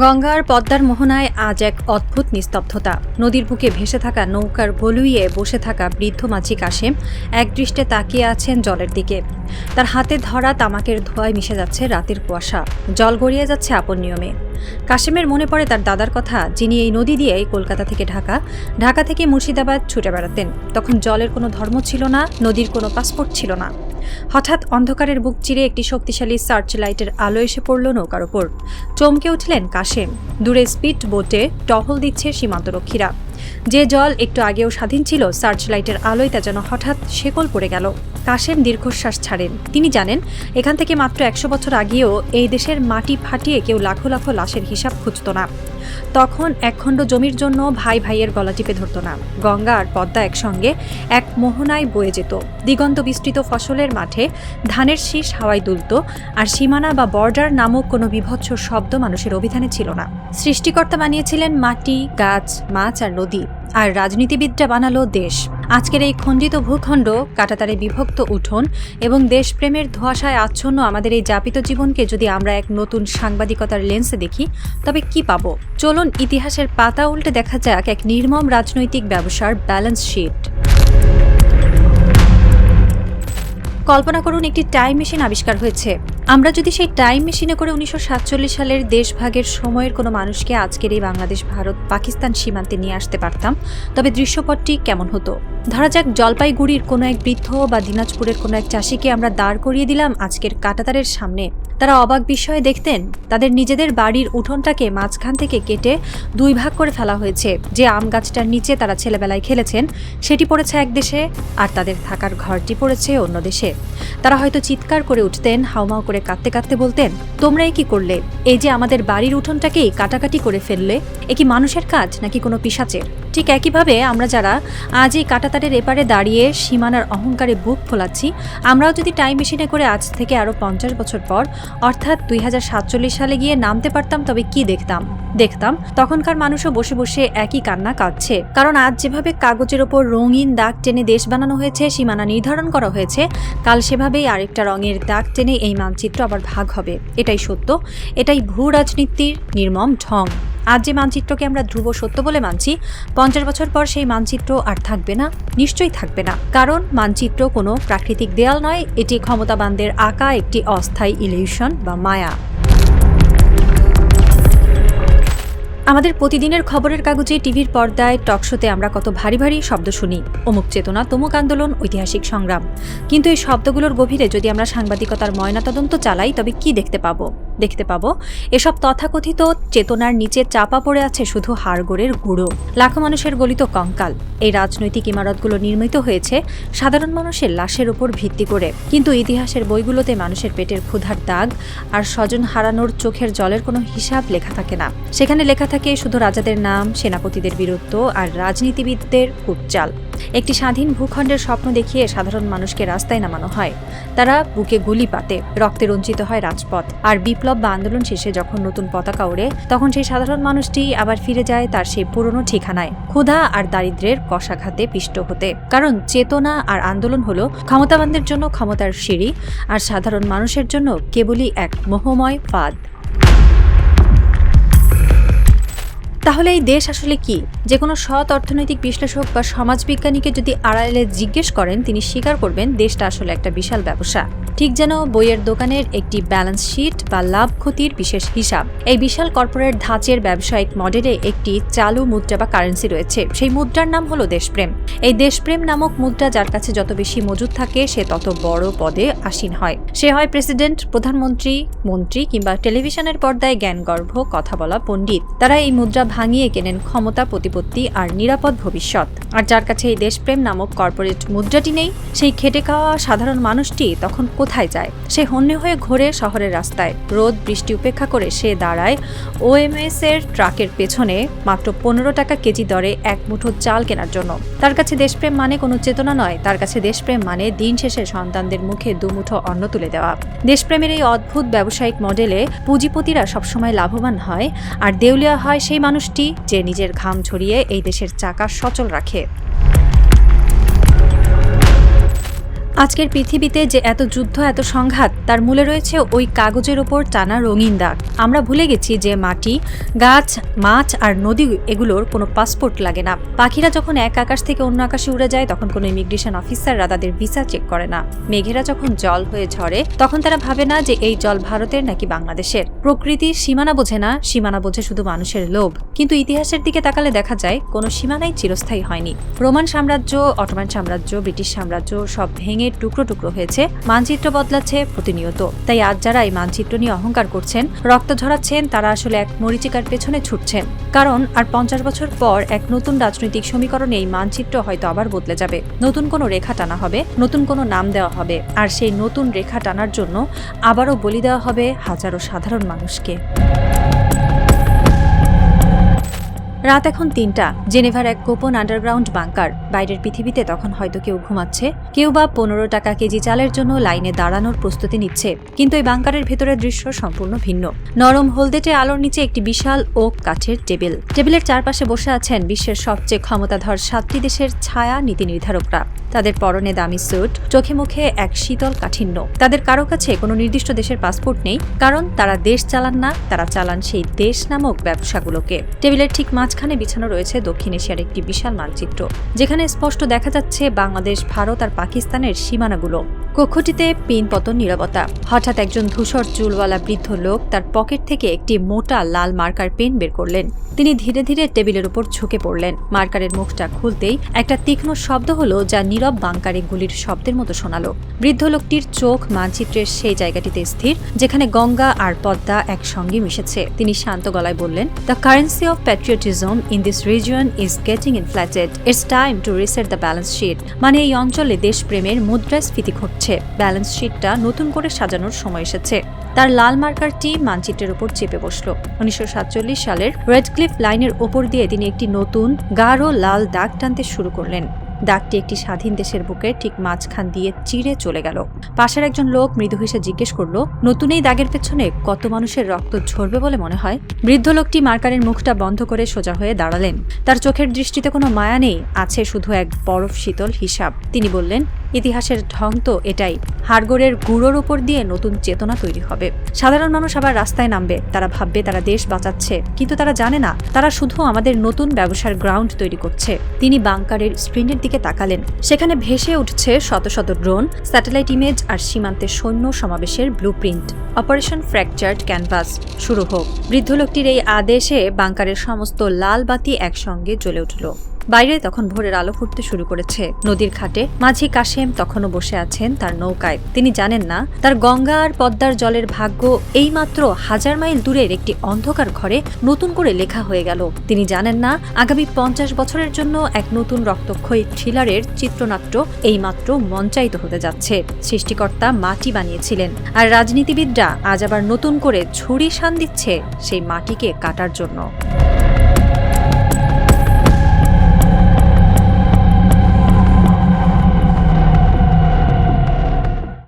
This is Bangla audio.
গঙ্গার পদ্মার মোহনায় আজ এক অদ্ভুত নিস্তব্ধতা। নদীর বুকে ভেসে থাকা নৌকার গলুইয়ে বসে থাকা বৃদ্ধ মাঝি কাশেম একদৃষ্টে তাকিয়ে আছেন জলের দিকে। তার হাতে ধরা তামাকের ধোঁয়ায় মিশে যাচ্ছে রাতের কুয়াশা, জল গড়িয়ে যাচ্ছে আপন নিয়মে। কাশেমের মনে পড়ে তার দাদার কথা, যিনি এই নদী দিয়ে কলকাতা থেকে ঢাকা থেকে মুর্শিদাবাদ ছুটে বেড়াতেন। তখন জলের কোনো ধর্ম ছিল না, নদীর কোনো পাসপোর্ট ছিল না। হঠাৎ অন্ধকারের বুক চিরে একটি শক্তিশালী সার্চ লাইটের আলো এসে পড়ল নৌকার ওপর। চমকে উঠলেন কাশেম। দূরে স্পিড বোটে টহল দিচ্ছে সীমান্তরক্ষীরা। যে জল একটু আগেও স্বাধীন ছিল, সার্চ লাইটের আলোয় তা যেন হঠাৎ শেকল পড়ে গেল। কাশেম দীর্ঘশ্বাস ছাড়েন। তিনি জানেন, এখান থেকে মাত্র 100 বছর আগেও এই দেশের মাটি ফাটিয়ে কেউ লাখো লাখো লাশের হিসাব খুঁজত না। তখন একখণ্ড জমির জন্য ভাই ভাইয়ের গলা টিপে ধরত না। গঙ্গা আর পদ্মা একসঙ্গে এক মোহনায় বয়ে যেত। দিগন্ত বিস্তৃত ফসলের মাঠে ধানের শীষ হাওয়ায় দুলত, আর সীমানা বা বর্ডার নামক কোনো বিভৎস শব্দ মানুষের অভিধানে ছিল না। সৃষ্টিকর্তা বানিয়েছিলেন মাটি, গাছ, মাছ আর নদী, আর রাজনীতিবিদরা বানালো দেশ। আজকের এই খণ্ডিত ভূখণ্ড, কাঁটাতারে বিভক্ত উঠোন এবং দেশপ্রেমের ধোঁয়াশায় আচ্ছন্ন আমাদের এই যাপিত জীবনকে যদি আমরা এক নতুন সাংবাদিকতার লেন্সে দেখি, তবে কি পাবো? চলুন ইতিহাসের পাতা উল্টে দেখা যাক এক নির্মম রাজনৈতিক ব্যবসার ব্যালেন্স শিট। কল্পনা করুন, একটি টাইম মেশিন আবিষ্কার হয়েছে। আমরা যদি সেই টাইম মেশিনে করে 1947 সালের দেশভাগের সময়ের কোনো মানুষকে আজকের এই বাংলাদেশ, ভারত, পাকিস্তান সীমান্তে নিয়ে আসতে পারতাম, তবে দৃশ্যপটটি কেমন হতো? ধরা যাক, জলপাইগুড়ির কোনো এক বৃদ্ধ বা দিনাজপুরের কোনো এক চাষিকে আমরা দাঁড় করিয়ে দিলাম আজকের কাঁটাতারের সামনে। তারা অবাক বিস্ময়ে দেখতেন, তাদের নিজেদের বাড়ির উঠোনটাকে মাঝখান থেকে কেটে 2 ভাগ করে ফেলা হয়েছে। যে আম গাছটার নিচে তারা ছেলেবেলায় খেলেছেন, সেটি পড়েছে এক দেশে, আর তাদের থাকার ঘরটি পড়েছে অন্য দেশে। তারা হয়তো চিৎকার করে উঠতেন, হাউমাউ করে কাঁদতে কাঁদতে বলতেন, তোমরা কি করলে? এই যে আমাদের বাড়ির উঠোনটাকেই কাটাকাটি করে ফেললে, এ কি মানুষের কাজ নাকি কোনো পিশাচের? ঠিক একইভাবে আমরা যারা আজ এই কাঁটাতারের এপারে দাঁড়িয়ে সীমানার অহংকারে বুক ফোলাচ্ছি, আমরাও যদি টাইম মেশিনে করে আজ থেকে আরও 50 বছর পর, অর্থাৎ 2047 সালে গিয়ে নামতে পারতাম, তবে কি দেখতাম তখনকার মানুষও বসে বসে একই কান্না কাঁদছে। কারণ আজ যেভাবে কাগজের ওপর রঙিন দাগ টেনে দেশ বানানো হয়েছে, সীমানা নির্ধারণ করা হয়েছে, কাল সেভাবেই আরেকটা রঙের দাগ টেনে এই মানচিত্র আবার ভাগ হবে। এটাই সত্য, এটাই ভূ রাজনীতির নির্মম ঢং। আজ যে মানচিত্রকে আমরা ধ্রুব সত্য বলে মানছি, 50 বছর পর সেই মানচিত্র আর থাকবে না, নিশ্চয়ই থাকবে না। কারণ মানচিত্র কোনো প্রাকৃতিক দেয়াল নয়, এটি ক্ষমতাবানদের আঁকা একটি অস্থায়ী ইলিউশন বা মায়া। আমাদের প্রতিদিনের খবরের কাগজে, টিভির পর্দায়, টকশোতে আমরা কত ভারী ভারী শব্দ শুনি, অমুক চেতনা, তমুক আন্দোলন, ঐতিহাসিক সংগ্রাম। কিন্তু এই শব্দগুলোর গভীরে যদি আমরা সাংবাদিকতার ময়নাতদন্ত চালাই, তবে কি দেখতে পাবো এসব তথাকথিত চেতনার নিচে চাপা পড়ে আছে শুধু হাড়গোড়ের গুঁড়ো, লাখো মানুষের গলিত কঙ্কাল। এই রাজনৈতিক ইমারতগুলো নির্মিত হয়েছে সাধারণ মানুষের লাশের উপর ভিত্তি করে, কিন্তু ইতিহাসের বইগুলোতে মানুষের পেটের ক্ষুধার দাগ আর স্বজন হারানোর চোখের জলের কোনো হিসাব লেখা থাকে না। সেখানে লেখা থাকে শুধু রাজাদের নাম, সেনাপতিদের বীরত্ব আর রাজনীতিবিদদের কুটচাল। একটি স্বাধীন ভূখণ্ডের স্বপ্ন দেখিয়ে সাধারণ মানুষকে রাস্তায় নামানো হয়। তারা বুকে গুলি পাতে, রক্তে রঞ্জিত হয় রাজপথ, আর বিপ্লব বা আন্দোলন শেষে যখন নতুন পতাকা ওড়ে, তখন সেই সাধারণ মানুষটি আবার ফিরে যায় তার সেই পুরনো ঠিকানায়, ক্ষুধা আর দারিদ্র্যের কষাঘাতে পিষ্ট হতে। কারণ চেতনা আর আন্দোলন হলো ক্ষমতাবানদের জন্য ক্ষমতার সিঁড়ি, আর সাধারণ মানুষের জন্য কেবলই এক মোহময় ফাঁদ। তাহলে এই দেশ আসলে কি? যে কোনো সৎ অর্থনৈতিক বিশ্লেষক বা সমাজবিজ্ঞানীকে যদি আড়ালে জিজ্ঞেস করেন, তিনি স্বীকার করবেন দেশটা আসলে একটা বিশাল ব্যবসা। ঠিক যেন বইয়ের দোকানের একটি ব্যালেন্স শিট বা লাভ ক্ষতির বিশেষ হিসাব। এই বিশাল কর্পোরেট ধাঁচের ব্যবসায়িক মডেলে একটি চালু মুদ্রা বা কারেন্সি রয়েছে। সেই মুদ্রার নাম হলো দেশপ্রেম। এই দেশপ্রেম নামক মুদ্রা যার কাছে যত বেশি মজুদ থাকে, সে তত বড় পদে আসীন হয়। সে হয় প্রেসিডেন্ট, প্রধানমন্ত্রী, মন্ত্রী কিংবা টেলিভিশনের পর্দায় জ্ঞানগর্ভ কথা বলা পণ্ডিত। তারা এই মুদ্রা ভাঙিয়ে কেনেন ক্ষমতা, প্রতিপত্তি আর নিরাপদ ভবিষ্যৎ। আর যার কাছে এই দেশপ্রেম নামক কর্পোরেট মুদ্রাটি নেই, সেই খেটে খাওয়া সাধারণ মানুষটি তখন কোথায় যায়? সে হন্যে হয়ে ঘোরে শহরের রাস্তায়। রোদ বৃষ্টি উপেক্ষা করে সে দাঁড়ায় OMS এর ট্রাকের পেছনে মাত্র 15 টাকা কেজি দরে এক মুঠো চাল কেনার জন্য। তার কাছে দেশপ্রেম মানে কোনো চেতনা নয়, তার কাছে দেশপ্রেম মানে দিন শেষে সন্তানদের মুখে 2 মুঠো অন্ন তুলে দেওয়া। দেশপ্রেমের এই অদ্ভুত ব্যবসায়িক মডেলে পুঁজিপতিরা সবসময় লাভবান হয়, আর দেউলিয়া হয় সেই মানুষটি যে নিজের ঘাম ঝরিয়ে এই দেশের চাকা সচল রাখে। আজকের পৃথিবীতে যে এত যুদ্ধ, এত সংঘাত, তার মূলে রয়েছে ওই কাগজের ওপর টানা রঙিন দাগ। আমরা ভুলে গেছি যে মাটি, গাছ, মাছ আর নদী এগুলোর কোনো পাসপোর্ট লাগে না। পাখিরা যখন এক আকাশ থেকে অন্য আকাশে উড়ে যায় তখন কোনো ইমিগ্রেশন অফিসাররা তাদের ভিসা চেক করে না। মেঘেরা যখন জল হয়ে ঝরে তখন তারা ভাবে না যে এই জল ভারতের নাকি বাংলাদেশের। প্রকৃতির সীমানা বোঝে না, সীমানা বোঝে শুধু মানুষের লোভ। কিন্তু ইতিহাসের দিকে তাকালে দেখা যায় কোনো সীমানাই চিরস্থায়ী হয়নি। রোমান সাম্রাজ্য, অটোমান সাম্রাজ্য, ব্রিটিশ সাম্রাজ্য সব ভেঙে টুকরো টুকরো হয়েছে, মানচিত্র বদলাচ্ছে প্রতিনিয়ত। তাই আজ যারা এই মানচিত্র নিয়ে অহংকার করছেন, রক্ত ঝরাচ্ছেন, তারা আসলে এক মরীচিকার পেছনে ছুটছেন। কারণ আর 50 বছর পর এক নতুন রাজনৈতিক সমীকরণে এই মানচিত্র হয়তো আবার বদলে যাবে। নতুন কোনো রেখা টানা হবে, নতুন কোনো নাম দেওয়া হবে, আর সেই নতুন রেখা টানার জন্য আবারও বলি দেওয়া হবে হাজারো সাধারণ মানুষকে। রাত এখন ৩টা। জেনেভার এক গোপন আন্ডারগ্রাউন্ড বাংকার। বাইরের পৃথিবীতে তখন হয়তো কেউ ঘুমাচ্ছে, কেউ বা 15 টাকা কেজি চালের জন্য লাইনে দাঁড়ানোর প্রস্তুতি নিচ্ছে। কিন্তু এই বাংকারের ভেতরের দৃশ্য সম্পূর্ণ ভিন্ন। নরম হলদেটে আলোর নিচে একটি বিশাল ওক কাঠের টেবিল। টেবিলের চারপাশে বসে আছেন বিশ্বের সবচেয়ে ক্ষমতাধর 7টি দেশের ছায়া নীতি নির্ধারকরা। তাদের পরনে দামি স্যুট, চোখে মুখে এক শীতল কাঠিন্য। তাদের কারো কাছে কোনো নির্দিষ্ট দেশের পাসপোর্ট নেই, কারণ তারা দেশ চালান না, তারা চালান সেই দেশ নামক ব্যবসাগুলোকে। টেবিলের ঠিক মাঝখানে বিছানো রয়েছে দক্ষিণ এশিয়ার একটি বিশাল মানচিত্র, যেখানে স্পষ্ট দেখা যাচ্ছে বাংলাদেশ, ভারত আর পাকিস্তানের সীমানাগুলো। কক্ষটিতে পিনপতন নীরবতা। হঠাৎ একজন ধূসর চুলওয়ালা বৃদ্ধ লোক তার পকেট থেকে একটি মোটা লাল মার্কার পেন বের করলেন। তিনি ধীরে ধীরে টেবিলের উপর ঝুঁকে পড়লেন। মার্কারের মুখটা খুলতেই একটা তীক্ষ্ণ শব্দ হলো, যা নীরব বাংকারে গুলির শব্দের মতো শোনালো। বৃদ্ধ লোকটির চোখ মানচিত্রের সেই জায়গাটিতে স্থির, যেখানে গঙ্গা আর পদ্মা একসঙ্গে মিশেছে। তিনি শান্ত গলায় বললেন, the currency of patriotism in this region is getting inflated. It's time to reset the balance sheet. মানে এই অঞ্চলে দেশপ্রেমের মুদ্রাস্ফীতি ঘটছে, ব্যালেন্স শিটটা নতুন করে সাজানোর সময় এসেছে। তার লাল মার্কারটি মানচিত্রের উপর চেপে বসল। 1947 সালের রেডক্লিফ লাইনের ওপর দিয়ে তিনি একটি নতুন গাঢ় লাল দাগ টানতে শুরু করলেন। দাগটি একটি স্বাধীন দেশের বুকের ঠিক মাঝখান দিয়ে চিরে চলে গেল। পাশের একজন লোক মৃদু হেসে জিজ্ঞেস করলো, নতুন এই দাগের পেছনে কত মানুষের রক্ত ঝরবে বলে মনে হয়? বৃদ্ধ লোকটি মার্কারের মুখটা বন্ধ করে সোজা হয়ে দাঁড়ালেন। তার চোখের দৃষ্টিতে কোনো মায়া নেই, আছে শুধু এক বরফ শীতল হিসাব। তিনি বললেন, ইতিহাসের ঢং তো এটাই, হাড়গোড়ের গুঁড়োর উপর দিয়ে নতুন চেতনা তৈরি হবে। সাধারণ মানুষ আবার রাস্তায় নামবে, তারা ভাববে তারা দেশ বাঁচাচ্ছে, কিন্তু তারা জানে না তারা শুধু আমাদের নতুন ব্যবসার গ্রাউন্ড তৈরি করছে। তিনি বাংকারের স্ক্রিনের দিকে তাকালেন। সেখানে ভেসে উঠছে শত শত ড্রোন, স্যাটেলাইট ইমেজ আর সীমান্তের সৈন্য সমাবেশের ব্লুপ্রিন্ট। অপারেশন ফ্র্যাকচার্ড ক্যানভাস, শুরু হোক। বৃদ্ধ লোকটির এই আদেশে বাংকারের সমস্ত লাল বাতি একসঙ্গে জ্বলে উঠল। বাইরে তখন ভোরের আলো ফুটতে শুরু করেছে। নদীর ঘাটে মাঝি কাশেম তখনও বসে আছেন তার নৌকায়। তিনি জানেন না তার গঙ্গা আর পদ্মার জলের ভাগ্য এইমাত্র 1000 মাইল দূরের একটি অন্ধকার ঘরে নতুন করে লেখা হয়ে গেল। তিনি জানেন না আগামী 50 বছরের জন্য এক নতুন রক্তক্ষয়ী থ্রিলারের চিত্রনাট্য এইমাত্র মঞ্চায়িত হতে যাচ্ছে। সৃষ্টিকর্তা মাটি বানিয়েছিলেন, আর রাজনীতিবিদরা আজ আবার নতুন করে ছুরি শান দিচ্ছে সেই মাটিকে কাটার জন্য।